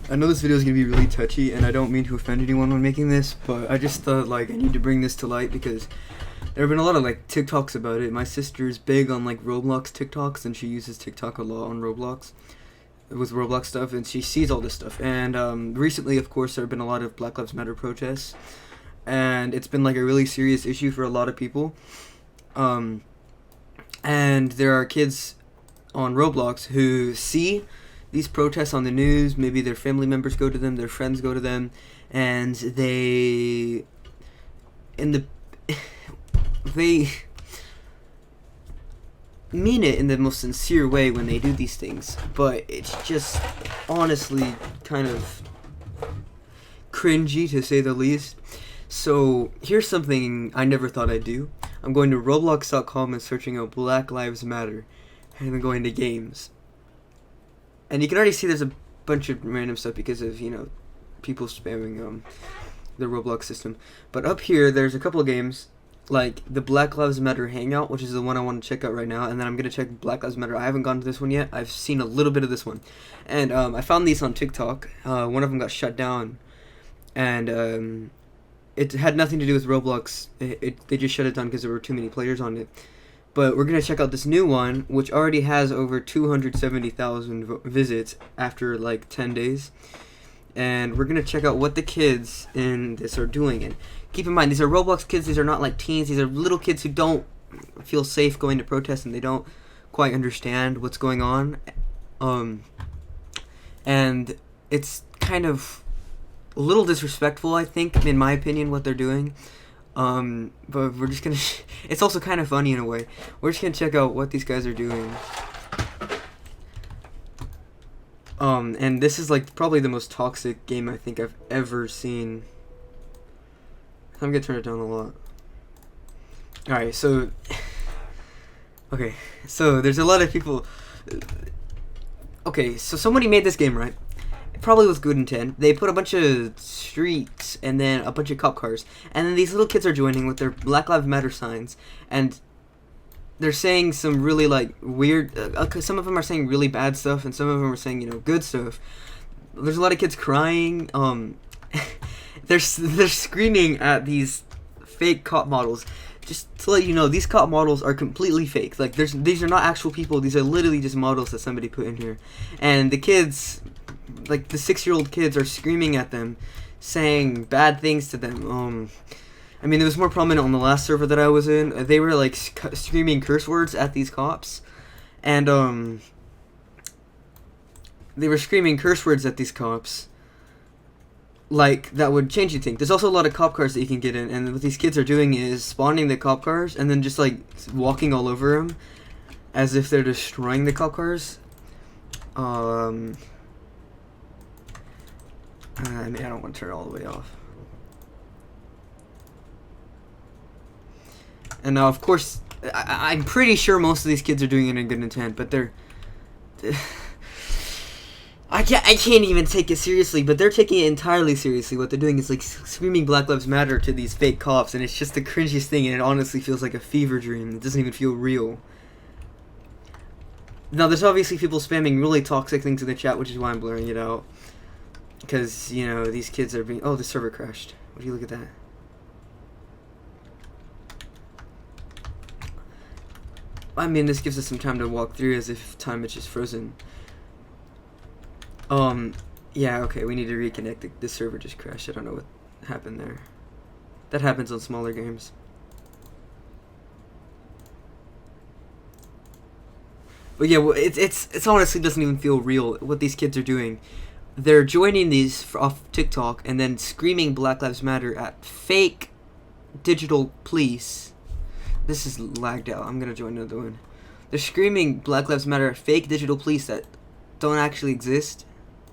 I know this video is going to be really touchy, and I don't mean to offend anyone when making this, but I just thought, like, I need to bring this to light because there have been a lot of, like, TikToks about it. My sister's big on, like, Roblox TikToks, and she uses TikTok a lot on Roblox, with Roblox stuff, and she sees all this stuff. And recently, of course, there have been a lot of Black Lives Matter protests, and it's been, like, a really serious issue for a lot of people. And there are kids on Roblox who see these protests on the news. Maybe their family members go to them, their friends go to them, and they mean it in the most sincere way when they do these things, but it's just honestly kind of cringy, to say the least. So here's something I never thought I'd do. I'm going to roblox.com and searching out Black Lives Matter, and then going to games. And you can already see there's a bunch of random stuff because of, you know, people spamming the Roblox system. But up here, there's a couple of games, like the Black Lives Matter Hangout, which is the one I want to check out right now. And then I'm going to check Black Lives Matter. I haven't gone to this one yet. I've seen a little bit of this one. And I found these on TikTok. One of them got shut down. And it had nothing to do with Roblox. They just shut it down because there were too many players on it. But we're going to check out this new one, which already has over 270,000 visits after like 10 days. And we're going to check out what the kids in this are doing. And keep in mind, these are Roblox kids. These are not like teens. These are little kids who don't feel safe going to protest and they don't quite understand what's going on. And it's kind of a little disrespectful, I think, in my opinion, what they're doing. But we're just gonna it's also kind of funny in a way. We're just gonna check out what these guys are doing. And this is like probably the most toxic game I think I've ever seen. I'm gonna turn it down a lot. Alright, so okay, so there's a lot of people. Okay, so somebody made this game, right? Probably with good intent. They put a bunch of streets and then a bunch of cop cars, and then these little kids are joining with their Black Lives Matter signs, and they're saying some really like weird. Some of them are saying really bad stuff, and some of them are saying, you know, good stuff. There's a lot of kids crying. They're screaming at these fake cop models. Just to let you know, these cop models are completely fake. Like these are not actual people. These are literally just models that somebody put in here, and the kids, like the 6-year-old kids, are screaming at them, saying bad things to them. I mean, it was more prominent on the last server that I was in. They were like screaming curse words at these cops, and they were screaming curse words at these cops, like that would change anything. There's also a lot of cop cars that you can get in, and what these kids are doing is spawning the cop cars and then just like walking all over them, as if they're destroying the cop cars. I mean, I don't want to turn it all the way off. And now, of course, I'm pretty sure most of these kids are doing it in good intent, but I can't even take it seriously, but they're taking it entirely seriously. What they're doing is like screaming Black Lives Matter to these fake cops, and it's just the cringiest thing, and it honestly feels like a fever dream. It doesn't even feel real. Now, there's obviously people spamming really toxic things in the chat, which is why I'm blurring it out. Because, you know, these kids are being... Oh, the server crashed. Would you look at that? I mean, this gives us some time to walk through as if time is just frozen. Yeah, okay, we need to reconnect. The server just crashed. I don't know what happened there. That happens on smaller games. But yeah, well, it's honestly doesn't even feel real what these kids are doing. They're joining these off TikTok and then screaming Black Lives Matter at fake digital police. This is lagged out. I'm gonna join another one. They're screaming Black Lives Matter at fake digital police that don't actually exist.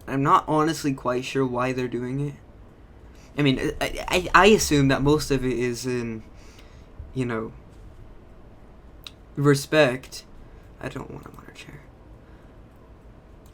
I'm not honestly quite sure why they're doing it. I mean, I assume that most of it is in, you know, respect. I don't want a monitor chair.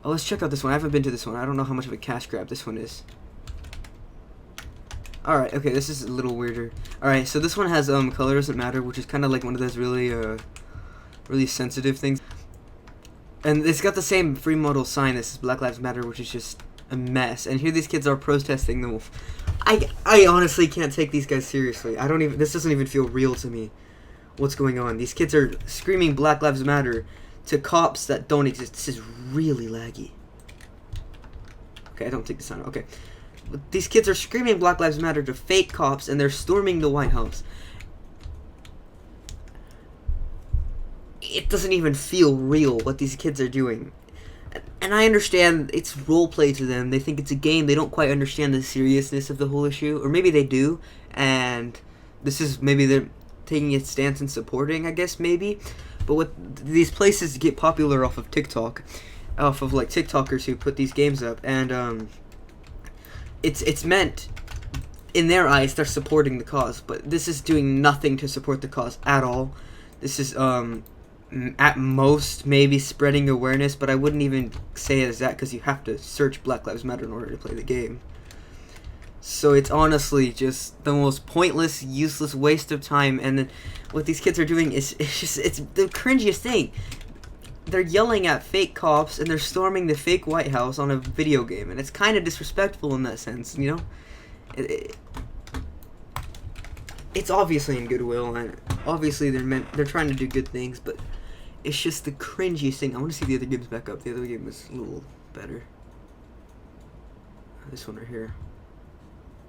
Oh, let's check out this one. I haven't been to this one. I don't know how much of a cash grab this one is. Alright, okay, this is a little weirder. Alright, so this one has color doesn't matter, which is kind of like one of those really really sensitive things. And it's got the same free model sign. This is Black Lives Matter, which is just a mess. And here these kids are protesting the wolf. I honestly can't take these guys seriously. This doesn't even feel real to me. What's going on? These kids are screaming Black Lives Matter to cops that don't exist. This is really laggy. Okay, I don't take the sound. Okay. But these kids are screaming Black Lives Matter to fake cops, and they're storming the White House. It doesn't even feel real what these kids are doing. And I understand it's role play to them. They think it's a game. They don't quite understand the seriousness of the whole issue. Or maybe they do. And this is maybe they're taking a stance and supporting, I guess, maybe. But what these places get popular off of TikTok. Off of, like, TikTokers who put these games up. And, it's meant, in their eyes, they're supporting the cause. But this is doing nothing to support the cause at all. This is, at most maybe spreading awareness, but I wouldn't even say it as that, because you have to search Black Lives Matter in order to play the game. So it's honestly just the most pointless, useless waste of time. And then what these kids are doing is it's the cringiest thing. They're yelling at fake cops and they're storming the fake White House on a video game, and it's kind of disrespectful in that sense, you know. It's obviously in goodwill, and obviously they're trying to do good things, but it's just the cringiest thing. I want to see the other games back up. The other game was a little better. This one right here.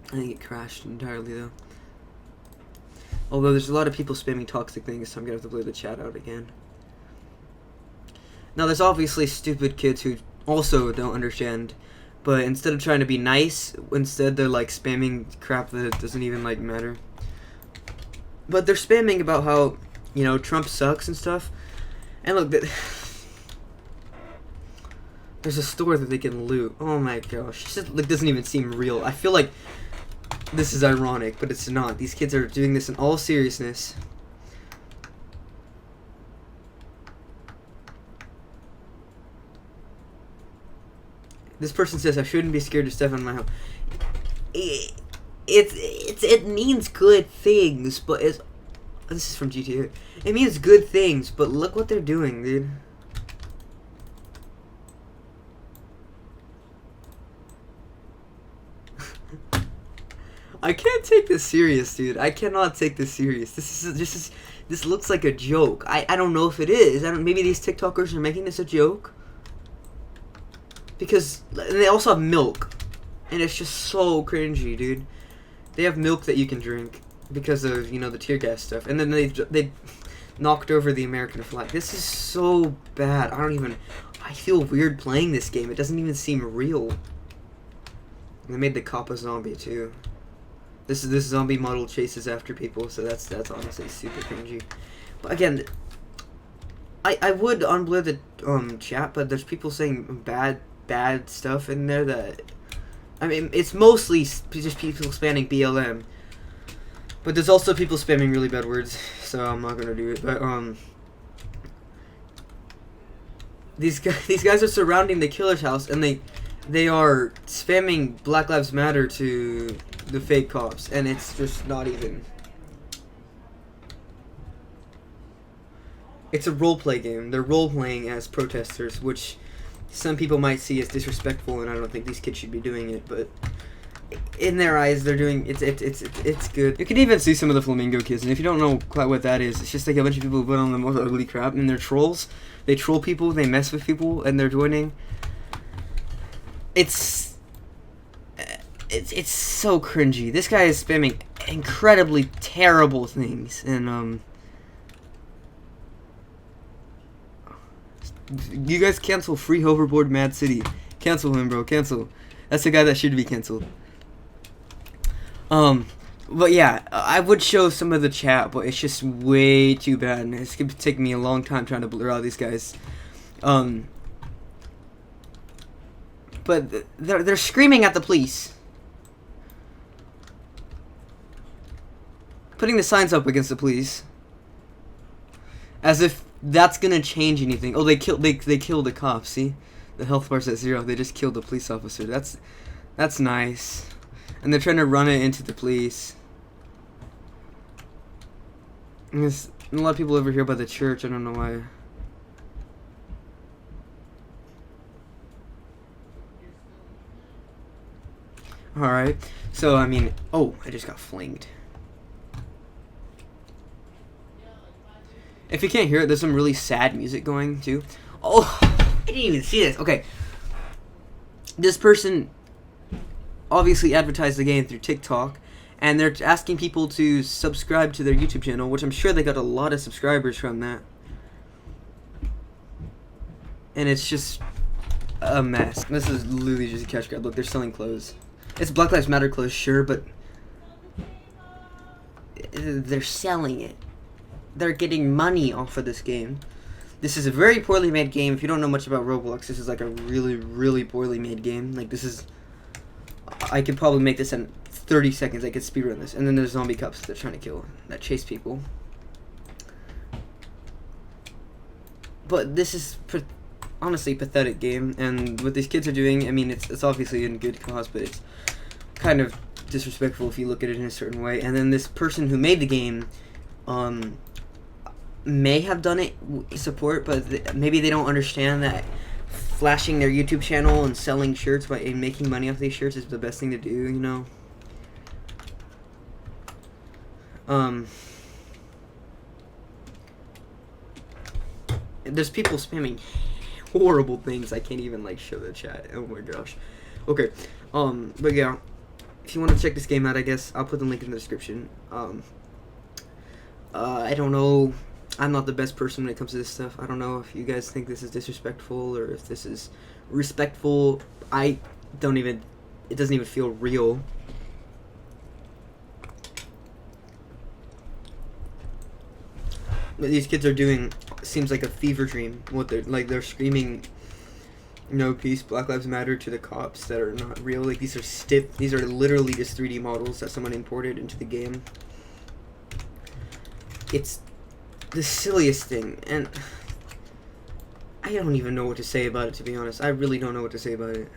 I think it crashed entirely though. Although there's a lot of people spamming toxic things, so I'm gonna have to blur the chat out again. Now there's obviously stupid kids who also don't understand, but instead of trying to be nice, instead they're like spamming crap that doesn't even like matter. But they're spamming about how, you know, Trump sucks and stuff. And look, there's a store that they can loot. Oh my gosh, it just like doesn't even seem real. I feel like this is ironic, but it's not. These kids are doing this in all seriousness. This person says I shouldn't be scared to step on my home. It means good things, but it's. This is from GTA. It means good things, but look what they're doing, dude. I can't take this serious, dude. I cannot take this serious. This looks like a joke. I don't know if it is. Maybe these TikTokers are making this a joke. Because and they also have milk, and it's just so cringy, dude. They have milk that you can drink because of, you know, the tear gas stuff, and then they knocked over the American flag. This is so bad. I feel weird playing this game. It doesn't even seem real. And they made the cop a zombie too. This zombie model chases after people, so that's honestly super cringy. But again, I would unblur the chat, but there's people saying bad stuff in there that, I mean, it's mostly just people spamming BLM, but there's also people spamming really bad words, so I'm not gonna do it. But these guys are surrounding the killer's house, and they are spamming Black Lives Matter to the fake cops, and it's just not even. It's a roleplay game. They're role-playing as protesters, which some people might see as disrespectful, and I don't think these kids should be doing it, but in their eyes, they're doing it's good. You can even see some of the flamingo kids, and if you don't know quite what that is, it's just like a bunch of people who put on the most ugly crap, and they're trolls. They troll people, they mess with people, and they're joining. It's so cringy. This guy is spamming incredibly terrible things, and you guys cancel Free Hoverboard Mad City. Cancel him, bro. Cancel. That's the guy that should be canceled. But yeah, I would show some of the chat, but it's just way too bad, and it's gonna take me a long time trying to blur out these guys. But they're screaming at the police, putting the signs up against the police, as if that's gonna change anything. Oh, they killed the cops. See, the health bar's at 0. They just killed the police officer. That's nice. And they're trying to run it into the police. And there's a lot of people over here by the church. I don't know why. Alright. So, I mean, oh, I just got flinged. If you can't hear it, there's some really sad music going, too. Oh, I didn't even see this. Okay. This person obviously advertised the game through TikTok, and they're asking people to subscribe to their YouTube channel, which I'm sure they got a lot of subscribers from that. And it's just a mess. This is literally just a cash grab. Look, they're selling clothes. It's Black Lives Matter clothes, sure, but they're selling it. They're getting money off of this game. This is a very poorly made game. If you don't know much about Roblox, this is like a really, really poorly made game. Like, this is... I could probably make this in 30 seconds. I could speedrun this. And then there's zombie cops that they're trying to kill, that chase people. But this is honestly pathetic game. And what these kids are doing, I mean, it's obviously in good cause, but it's kind of disrespectful if you look at it in a certain way. And then this person who made the game, may have done it support, but maybe they don't understand that flashing their YouTube channel and selling shirts and making money off these shirts is the best thing to do, you know? There's people spamming horrible things. I can't even, like, show the chat. Oh my gosh. Okay, but yeah, if you want to check this game out, I guess I'll put the link in the description. I don't know. I'm not the best person when it comes to this stuff. I don't know if you guys think this is disrespectful or if this is respectful. I don't even... It doesn't even feel real. What these kids are doing seems like a fever dream. What they're screaming, "No peace, Black Lives Matter" to the cops that are not real. Like, these are literally just 3D models that someone imported into the game. It's the silliest thing, and I don't even know what to say about it, to be honest. I really don't know what to say about it.